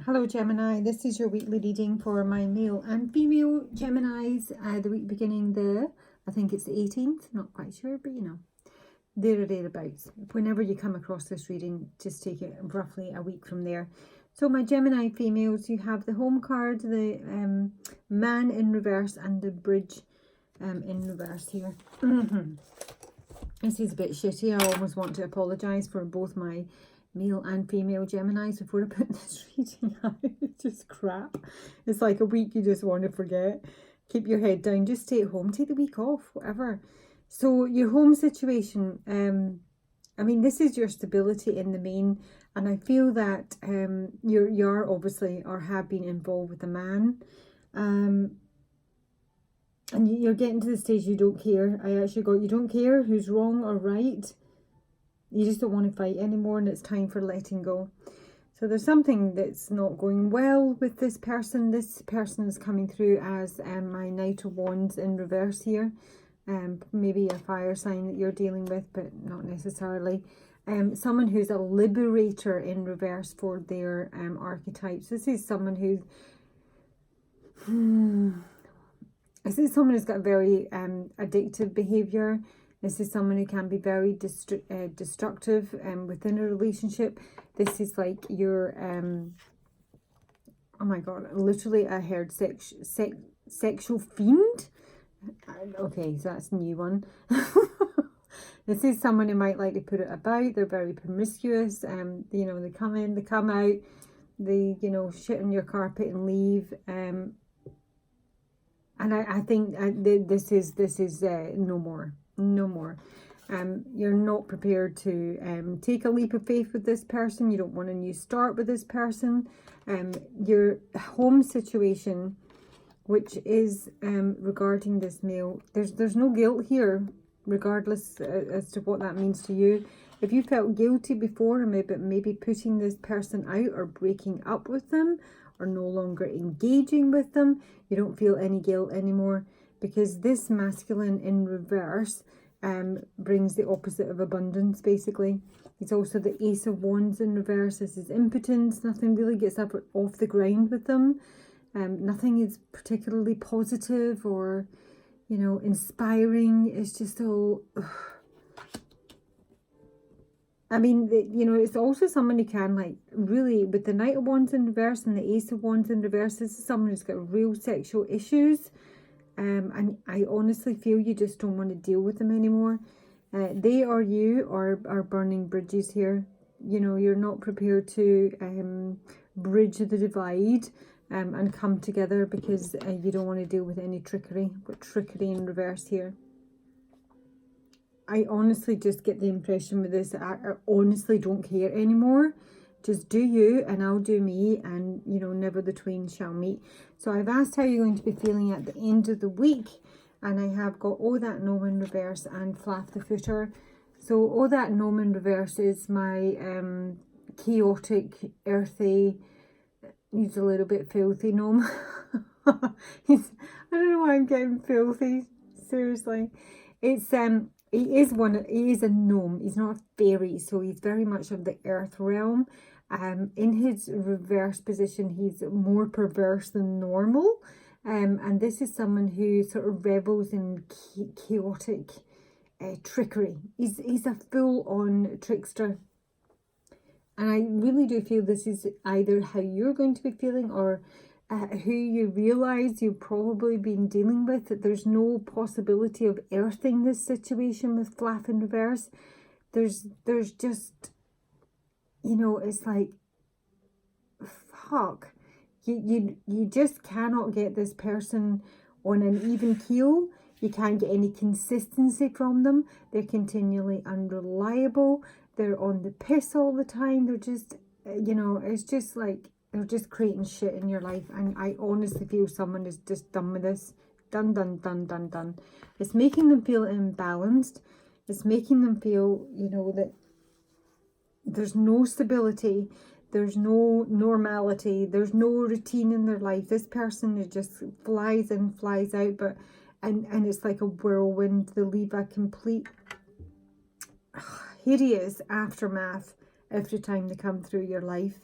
Hello Gemini, this is your weekly reading for my male and female Geminis. The week beginning I think it's the 18th, not quite sure, but you know, there or thereabouts. Whenever you come across this reading, just take it roughly a week from there. So my Gemini females, you have the home card, the man in reverse and the bridge in reverse here. This is a bit shitty. I almost want to apologise for both my male and female Geminis before I put this reading out. It's just crap. It's like a week you just want to forget. Keep your head down. Just stay at home. Take the week off. Whatever. So your home situation. I mean, this is your stability in the main. And I feel that you're obviously or have been involved with a man. And you're getting to the stage you don't care. I actually got you don't care who's wrong or right. You just don't want to fight anymore, and it's time for letting go. So there's something that's not going well with this person. This person is coming through as my Knight of Wands in reverse here. Maybe a fire sign that you're dealing with, but not necessarily. Someone who's a liberator in reverse for their archetypes. This is someone who's... This is someone who's got very addictive behaviour. This is someone who can be very destructive within a relationship. This is like your, oh my God, literally I heard sexual fiend. Okay, so that's a new one. This is someone who might like to put it about. They're very promiscuous. You know, they come in, they come out, they, you know, shit on your carpet and leave. And I think this is no more. No more. You're not prepared to take a leap of faith with this person. You don't want a new start with this person. Your home situation, which is regarding this male, there's no guilt here, regardless as to what that means to you. If you felt guilty before, maybe putting this person out or breaking up with them or no longer engaging with them, you don't feel any guilt anymore. Because this masculine in reverse brings the opposite of abundance, basically. It's also the Ace of Wands in reverse. This is impotence. Nothing really gets up off the ground with them. Nothing is particularly positive or, you know, inspiring. It's just all... I mean, you know, it's also someone who can, like, really, with the Knight of Wands in reverse and the Ace of Wands in reverse, this is someone who's got real sexual issues. And I honestly feel you just don't want to deal with them anymore. They or you are burning bridges here. You know, you're not prepared to bridge the divide and come together because you don't want to deal with any trickery. But trickery in reverse here. I honestly just get the impression with this, I honestly don't care anymore. Just do you and I'll do me, and you know, never the twain shall meet. So I've asked how you're going to be feeling at the end of the week, and I have got Oh That Gnome in reverse and Flap the Footer. So Oh That Gnome in reverse is my chaotic, earthy, he's a little bit filthy gnome. I don't know why I'm getting filthy, seriously. It's he is a gnome. He's not a fairy, so he's very much of the earth realm. In his reverse position, he's more perverse than normal. And this is someone who sort of revels in chaotic trickery. He's a full-on trickster. And I really do feel this is either how you're going to be feeling or who you realise you've probably been dealing with, that there's no possibility of earthing this situation with Flap in reverse. There's just, you know, it's like, fuck, you just cannot get this person on an even keel. You can't get any consistency from them. They're continually unreliable. They're on the piss all the time. They're just, you know, it's just like, they're just creating shit in your life. And I honestly feel someone is just done with this. Done, done, done, done, done. It's making them feel imbalanced. It's making them feel, you know, that there's no stability. There's no normality. There's no routine in their life. This person is just flies in, flies out. But and it's like a whirlwind. They leave a complete hideous aftermath every time they come through your life.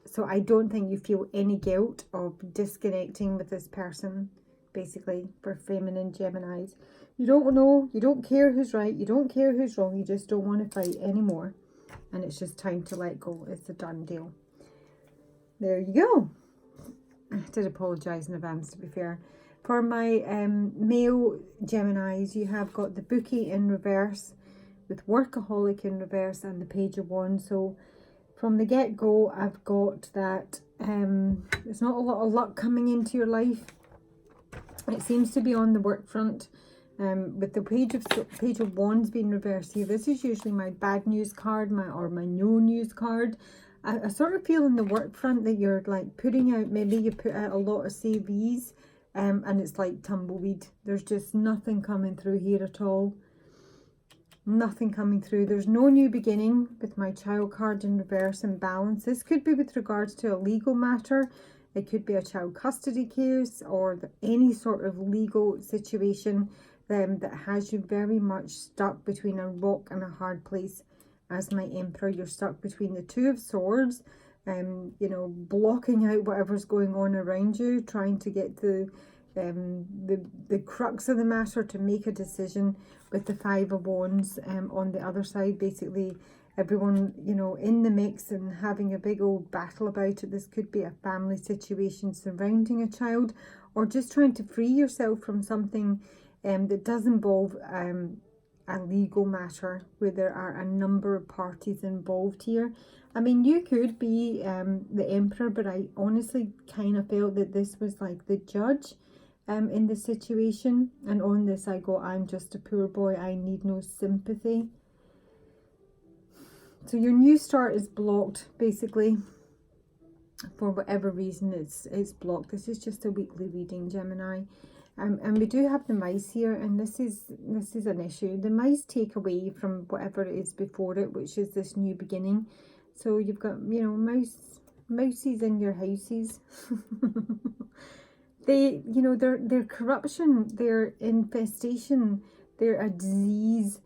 So I don't think you feel any guilt of disconnecting with this person, basically, for feminine Geminis. You don't know, you don't care who's right, you don't care who's wrong, you just don't want to fight anymore. And it's just time to let go. It's a done deal. There you go. I did apologise in advance, to be fair. For my male Geminis, you have got the Bookie in reverse, with Workaholic in reverse, and the Page of Wands. So from the get-go, I've got that there's not a lot of luck coming into your life. It seems to be on the work front. With the Page of Wands being reversed here, this is usually my bad news card, or my no news card. I sort of feel in the work front that you're like putting out, maybe you put out a lot of CVs, and it's like tumbleweed. There's just nothing coming through here at all. Nothing coming through. There's no new beginning with my child card in reverse and balance. This could be with regards to a legal matter. It could be a child custody case, or any sort of legal situation that has you very much stuck between a rock and a hard place. As my Emperor, you're stuck between the Two of Swords, you know, blocking out whatever's going on around you, trying to get the crux of the matter to make a decision, with the Five of Wands on the other side. Basically, everyone, you know, in the mix and having a big old battle about it. This could be a family situation surrounding a child, or just trying to free yourself from something that does involve a legal matter where there are a number of parties involved here. I mean, you could be the Emperor, but I honestly kind of felt that this was like the judge in the situation. And on this I go, I'm just a poor boy, I need no sympathy. So your new start is blocked, basically. For whatever reason, it's blocked. This is just a weekly reading, Gemini. And we do have the mice here, and this is an issue. The mice take away from whatever it is before it, which is this new beginning. So you've got, you know, mousies in your houses. They, you know, they're corruption, they're infestation, they're a disease,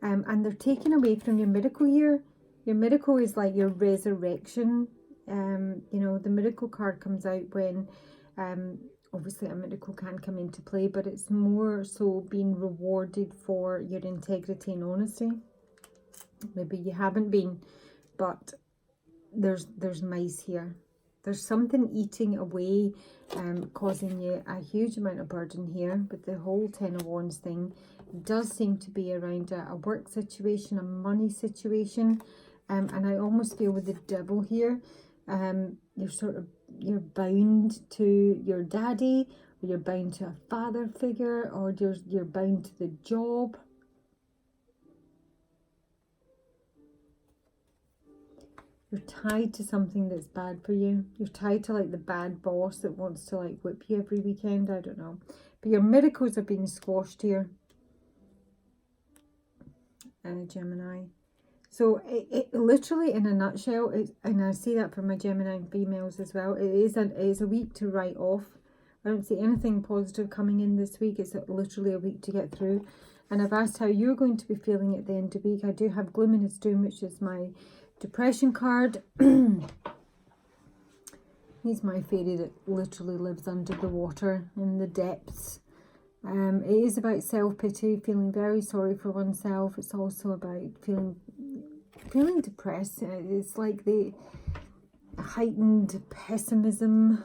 and they're taken away from your miracle here. Your miracle is like your resurrection. You know, the miracle card comes out when obviously a miracle can come into play, but it's more so being rewarded for your integrity and honesty. Maybe you haven't been, but there's mice here. There's something eating away, causing you a huge amount of burden here. But the whole Ten of Wands thing does seem to be around a work situation, a money situation, and I almost feel with the Devil here, you're bound to your daddy, or you're bound to a father figure, or you're bound to the job. You're tied to something that's bad for you. You're tied to like the bad boss that wants to like whip you every weekend. I don't know. But your miracles are being squashed here, Gemini. So it literally, in a nutshell, and I say that for my Gemini females as well, it is a week to write off. I don't see anything positive coming in this week. It's literally a week to get through. And I've asked how you're going to be feeling at the end of the week. I do have Gloom Doom, which is my depression card. He's my fairy that literally lives under the water in the depths. It is about self-pity, feeling very sorry for oneself. It's also about feeling depressed. It's like the heightened pessimism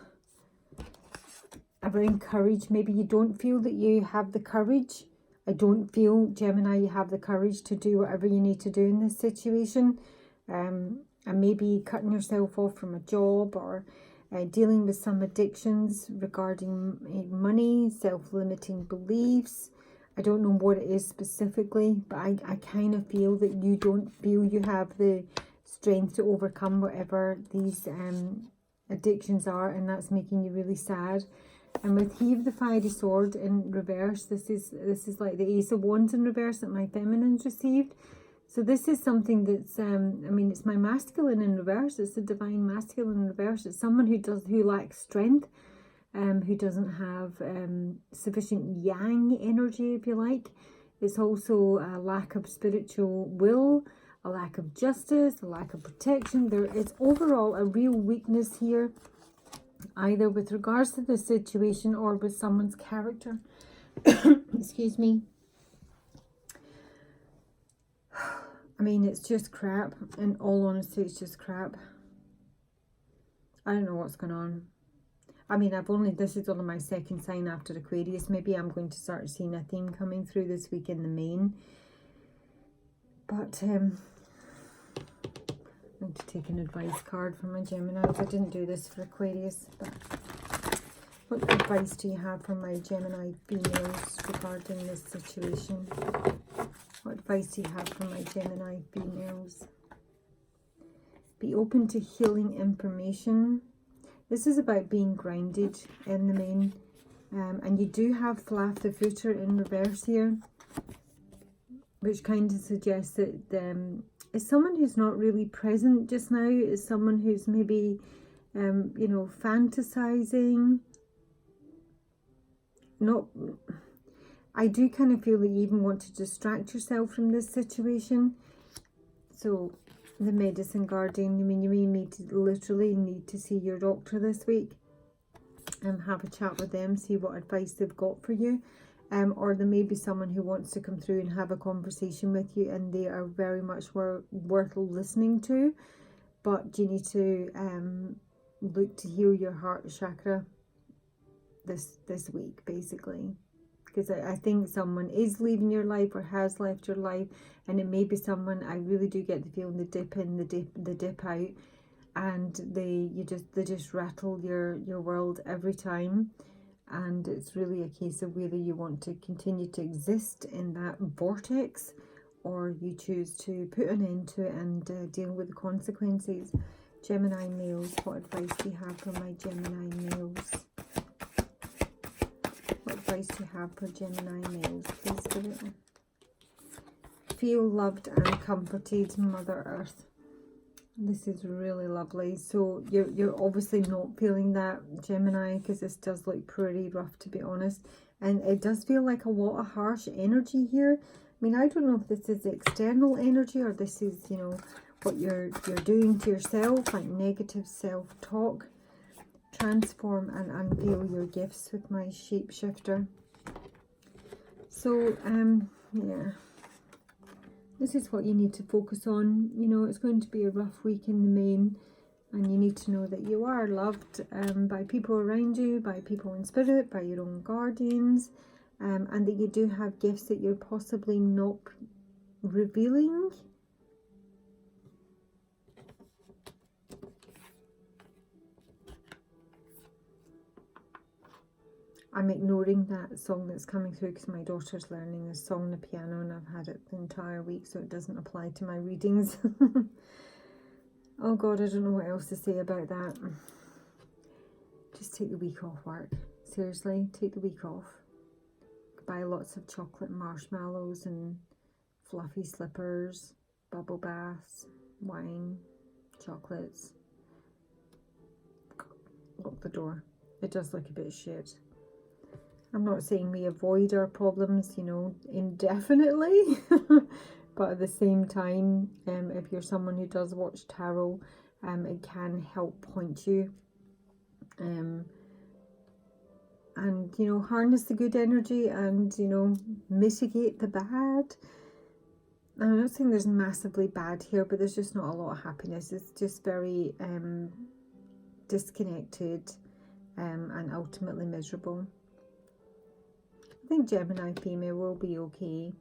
around courage. Maybe you don't feel that you have the courage. I don't feel, Gemini, you have the courage to do whatever you need to do in this situation. And maybe cutting yourself off from a job, or dealing with some addictions regarding money, self-limiting beliefs. I don't know what it is specifically, but I kind of feel that you don't feel you have the strength to overcome whatever these addictions are, and that's making you really sad. And with Heave the Fiery Sword in reverse, this is like the Ace of Wands in reverse that my feminines received. So this is something that's, I mean, it's my masculine in reverse. It's the divine masculine in reverse. It's someone who lacks strength, who doesn't have sufficient yang energy, if you like. It's also a lack of spiritual will, a lack of justice, a lack of protection. There is overall a real weakness here, either with regards to the situation or with someone's character. Excuse me. I mean, it's just crap. In all honesty, it's just crap. I don't know what's going on. I mean, this is only my second sign after Aquarius. Maybe I'm going to start seeing a theme coming through this week in the main. But I'm going to take an advice card from my Geminis. I didn't do this for Aquarius, but what advice do you have for my Gemini females regarding this situation? What advice do you have for my Gemini females? Be open to healing information. This is about being grounded in the main. And you do have Flaf the Footer in reverse here, which kind of suggests that it's someone who's not really present just now. It's someone who's maybe, you know, fantasizing. I do kind of feel that you even want to distract yourself from this situation. So the medicine guardian, I mean, you may literally need to see your doctor this week and have a chat with them, see what advice they've got for you. Or there may be someone who wants to come through and have a conversation with you, and they are very much worth listening to. But you need to look to heal your heart chakra this week, basically. Because I think someone is leaving your life or has left your life, and it may be someone, I really do get the feeling, the dip in, the dip out, and they just rattle your world every time. And it's really a case of whether you want to continue to exist in that vortex, or you choose to put an end to it and deal with the consequences. Gemini males, what advice do you have for my Gemini males? What advice do you have for Gemini males? Please give it. Feel loved and comforted, Mother Earth. This is really lovely. So you're obviously not feeling that, Gemini, because this does look pretty rough, to be honest. And it does feel like a lot of harsh energy here. I mean, I don't know if this is external energy or this is, you know, what you're doing to yourself, like negative self-talk. Transform and unveil your gifts with my shapeshifter. So, yeah. This is what you need to focus on. You know, it's going to be a rough week in the main, and you need to know that you are loved by people around you, by people in spirit, by your own guardians, and that you do have gifts that you're possibly not revealing. I'm ignoring that song that's coming through because my daughter's learning this song on the piano, and I've had it the entire week, so it doesn't apply to my readings. Oh God, I don't know what else to say about that. Just take the week off work. Seriously, take the week off. Buy lots of chocolate marshmallows and fluffy slippers, bubble baths, wine, chocolates. Lock the door. It does look a bit shit. I'm not saying we avoid our problems, you know, indefinitely, but at the same time, if you're someone who does watch tarot, it can help point you, and, you know, harness the good energy and, you know, mitigate the bad. I'm not saying there's massively bad here, but there's just not a lot of happiness. It's just very disconnected and ultimately miserable. I think Gemini female will be okay.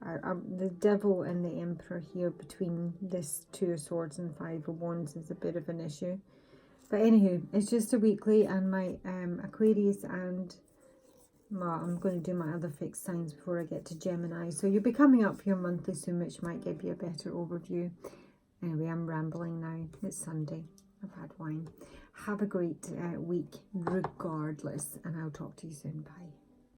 The Devil and the Emperor here between this Two of Swords and Five of Wands is a bit of an issue. But anywho, it's just a weekly, and my Aquarius and, well, I'm going to do my other fixed signs before I get to Gemini. So you'll be coming up for your monthly soon, which might give you a better overview. Anyway, I'm rambling now. It's Sunday. I've had wine. Have a great week regardless, and I'll talk to you soon. Bye.